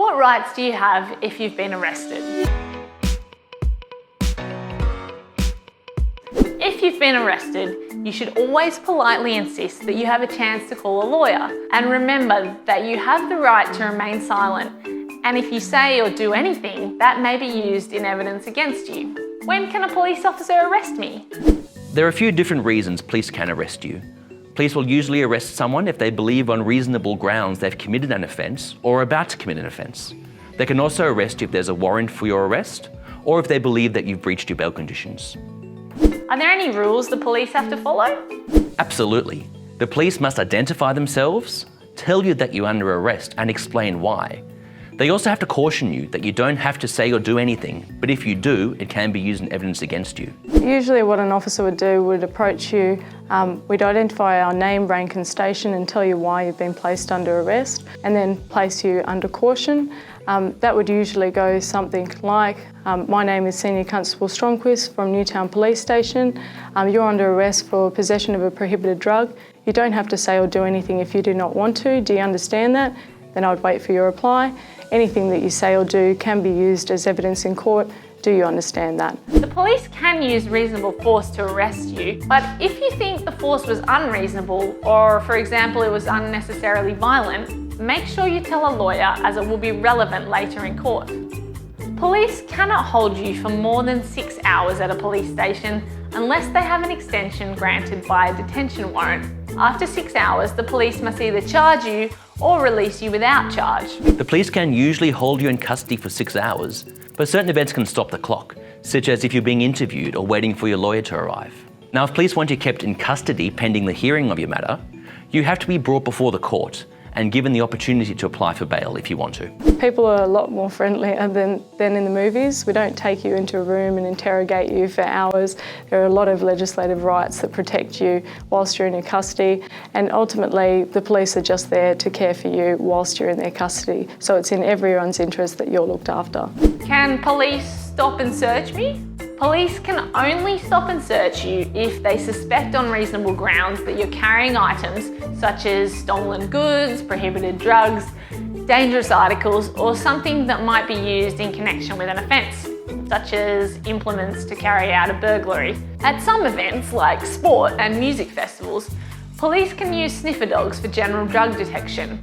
What rights do you have if you've been arrested? If you've been arrested, you should always politely insist that you have a chance to call a lawyer. And remember that you have the right to remain silent. And if you say or do anything, that may be used in evidence against you. When can a police officer arrest me? There are a few different reasons police can arrest you. Police will usually arrest someone if they believe on reasonable grounds they've committed an offence or are about to commit an offence. They can also arrest you if there's a warrant for your arrest or if they believe that you've breached your bail conditions. Are there any rules the police have to follow? Absolutely. The police must identify themselves, tell you that you're under arrest and explain why. They also have to caution you that you don't have to say or do anything, but if you do, it can be used in evidence against you. Usually what an officer would do would approach you, we'd identify our name, rank and station and tell you why you've been placed under arrest and then place you under caution. That would usually go something like, my name is Senior Constable Stromquist from Newtown Police Station. You're under arrest for possession of a prohibited drug. You don't have to say or do anything if you do not want to. Do you understand that? Then I would wait for your reply. Anything that you say or do can be used as evidence in court. Do you understand that? The police can use reasonable force to arrest you, but if you think the force was unreasonable or, for example, it was unnecessarily violent, make sure you tell a lawyer as it will be relevant later in court. Police cannot hold you for more than 6 hours at a police station unless they have an extension granted by a detention warrant. After 6 hours, the police must either charge you or release you without charge. The police can usually hold you in custody for 6 hours, but certain events can stop the clock, such as if you're being interviewed or waiting for your lawyer to arrive. Now, if police want you kept in custody pending the hearing of your matter, you have to be brought before the court and given the opportunity to apply for bail if you want to. People are a lot more friendlier than in the movies. We don't take you into a room and interrogate you for hours. There are a lot of legislative rights that protect you whilst you're in your custody, and ultimately the police are just there to care for you whilst you're in their custody. So it's in everyone's interest that you're looked after. Can police stop and search me? Police can only stop and search you if they suspect on reasonable grounds that you're carrying items such as stolen goods, prohibited drugs, dangerous articles, or something that might be used in connection with an offence, such as implements to carry out a burglary. At some events, like sport and music festivals, police can use sniffer dogs for general drug detection.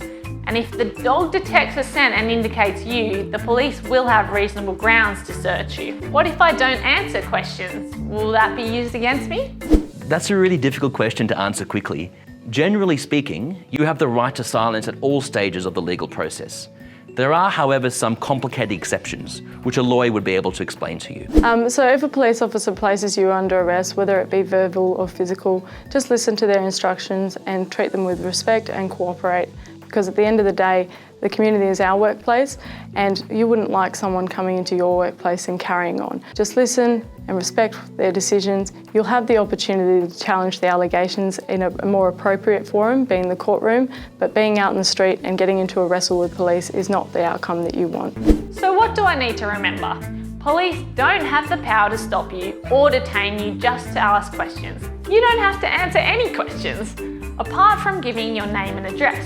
And if the dog detects a scent and indicates you, the police will have reasonable grounds to search you. What if I don't answer questions? Will that be used against me? That's a really difficult question to answer quickly. Generally speaking, you have the right to silence at all stages of the legal process. There are, however, some complicated exceptions, which a lawyer would be able to explain to you. So if a police officer places you under arrest, whether it be verbal or physical, just listen to their instructions and treat them with respect and cooperate. Because at the end of the day, the community is our workplace and you wouldn't like someone coming into your workplace and carrying on. Just listen and respect their decisions. You'll have the opportunity to challenge the allegations in a more appropriate forum, being the courtroom, but being out in the street and getting into a wrestle with police is not the outcome that you want. So what do I need to remember? Police don't have the power to stop you or detain you just to ask questions. You don't have to answer any questions, apart from giving your name and address.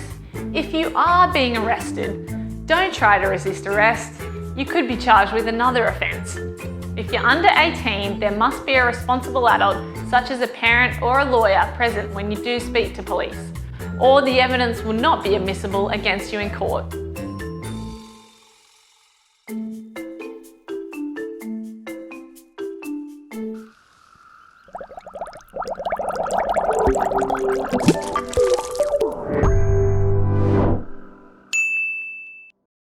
If you are being arrested, don't try to resist arrest. You could be charged with another offence. If you're under 18, there must be a responsible adult, such as a parent or a lawyer, present when you do speak to police, or the evidence will not be admissible against you in court.